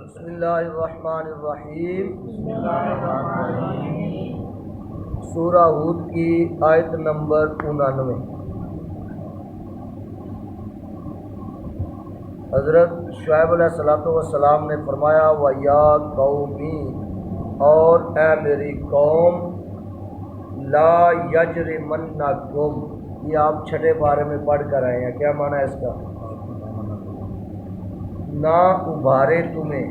بسم اللہ الرحمن الرحیم۔ سورہ ہود کی آیت نمبر 99۔ حضرت شعیب علیہ السلام نے فرمایا وَيَا قَوْمِی، اور اے میری قوم، لا یجرمنکم، یہ آپ چھٹے بارے میں پڑھ کر آئے ہیں، کیا معنی ہے اس کا؟ نہ ابھارے تمہیں،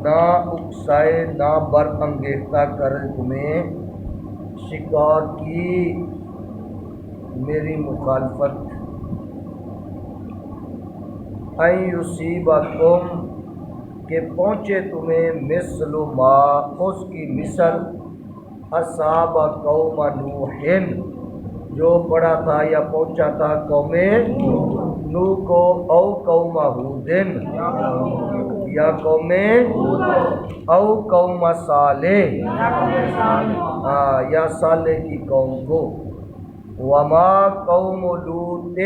نہ اکسائے، نہ برانگیختہ کرے تمہیں شکار کی میری مخالفت، این یصیبکم، کہ پہنچے تمہیں مثل ما، اس کی مثل اصاب قوم نوح، جو پڑا تھا یا پہنچا تھا قوم نوح کو، او قوم ہود، یا قوم او قوم صالح، یا صالح کی قوم کو، وما قوم لوط،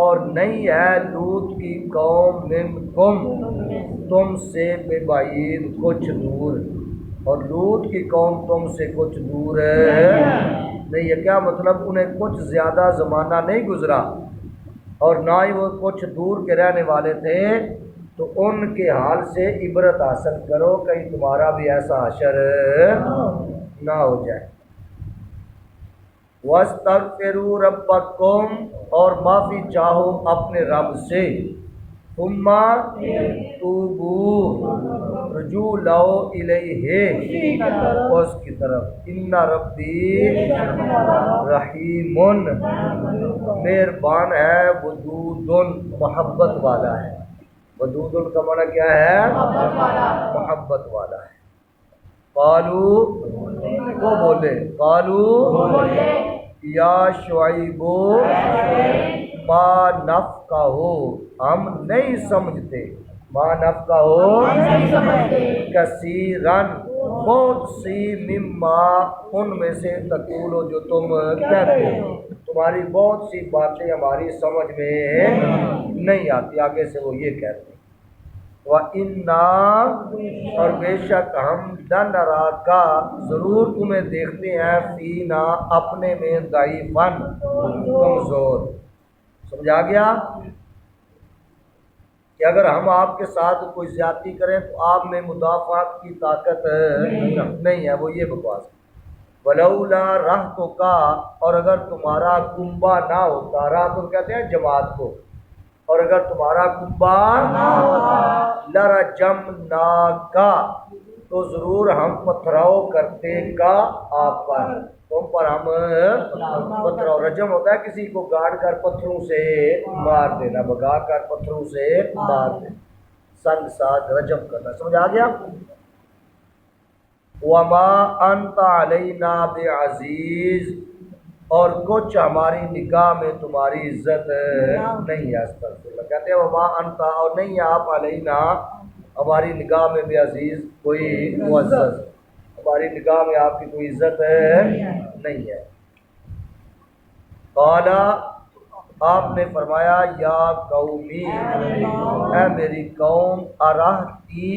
اور نہیں ہے لوط کی قوم منکم، تم سے بے بعید، کچھ دور، اور لوط کی قوم تم سے کچھ دور ہے نہیں۔ یہ کیا مطلب؟ انہیں کچھ زیادہ زمانہ نہیں گزرا اور نہ ہی وہ کچھ دور کے رہنے والے تھے، تو ان کے حال سے عبرت حاصل کرو، کہیں تمہارا بھی ایسا حشر نہ ہو جائے۔ وَاسْتَغْفِرُوا رَبَّكُمْ، اور معافی چاہو اپنے رب سے، ثُمَّ تُوبُوا، رجوع لاؤ الیہ، اس کی طرف، ان ربی رحیم، مہربان ہے، ودود، محبت والا ہے۔ ودود کا معنی کیا ہے؟ محبت والا ہے۔ قالو، وہ بولے، قالو یا شعیب ما نفقہ، ہم نہیں سمجھتے، ما نفقہ کثیرن، بہت سی، مما، ان میں سے، تقولو، جو تم کہتے ہو، تمہاری بہت سی باتیں ہماری سمجھ میں نہیں آتی۔ آگے سے وہ یہ کہتے ہیں وَإِنَّا، اور بے شک ہم، لَنَرَاكَ، ضرور تمہیں دیکھتے ہیں، فینا، اپنے میں، ضعیفاً، کمزور۔ سمجھ آ گیا کہ اگر ہم آپ کے ساتھ کوئی زیادتی کریں تو آپ میں مدافعت کی طاقت نہیں ہے، وہ یہ بکواس ہے۔ وَلَوْلَا رَحْتُكَ، اور اگر تمہارا کنبہ نہ ہوتا، رحت کہتے ہیں جماعت کو، اور اگر تمہارا کنبہ نہ ہوتا، لَرَجَمْنَاكَ، تو ضرور ہم پتھراؤ کرتے کا آپ پر، تم پر ہم پتھراؤ۔ رجم ہوتا ہے کسی کو گاڑ کر پتھروں سے مار دینا، بگا کر پتھروں سے مار دینا، سنگ ساتھ رجم کرنا۔ سمجھ آ گیا؟ وَمَا أَنْتَ عَلَيْنَا بِعَزِيزٍ، اور کچھ ہماری نگاہ میں تمہاری عزت نہیں ہے۔ استغفراللہ، کہتے ہیں وَمَا أَنْتَ، اور نہیں ہے آپ، علینا، ہماری نگاہ میں بھی عزیز، کوئی معزز، ہماری نگاہ میں آپ کی کوئی عزت نہیں ہے۔ قال، آپ نے فرمایا، یا قومی، اے میری قوم، ارہتی،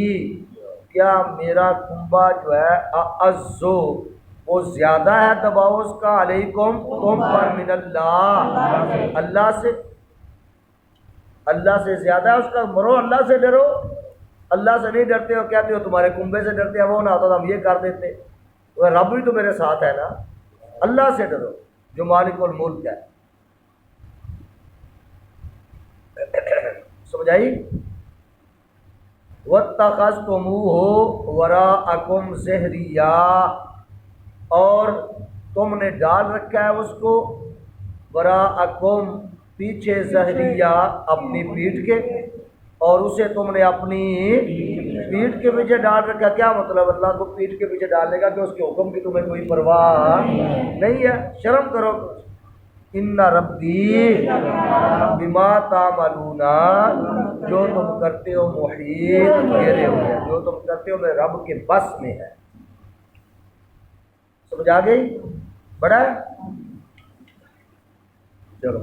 کیا میرا کنبہ جو ہے، اعزو، وہ زیادہ ہے دباؤ اس کا، علیکم، تم پر، من اللہ، اللہ سے، اللہ سے زیادہ ہے اس کا، مرو اللہ سے ڈرو۔ اللہ سے نہیں ڈرتے ہو، کہتے ہو تمہارے کنبے سے ڈرتے ہیں، وہ نہ ہوتا تو ہم یہ کر دیتے، رب بھی تو میرے ساتھ ہے نا۔ اللہ سے ڈرو جو مالک الملک ہے۔ سمجھ آئی؟ وَاتَّخَذْتُمُوهُ وَرَاءَكُمْ ظِهْرِيًّا، اور تم نے ڈال رکھا ہے اس کو، وَرَاءَكُمْ، پیچھے، ظَهْرِيًّا، اپنی پیٹھ کے، اور اسے تم نے اپنی پیٹھ کے پیچھے ڈال رکھا۔ کیا مطلب؟ اللہ کو پیٹھ کے پیچھے ڈالنے کا کہ اس کے حکم کی تمہیں کوئی پرواہ نہیں ہے، شرم کرو۔ ان ربی بما تعملون، جو تم کرتے ہو محیط، گھیرے ہوئے، جو تم کرتے ہو میرے رب کے بس میں ہے۔ سمجھ آ گئی؟ بڑا ہے؟ چلو۔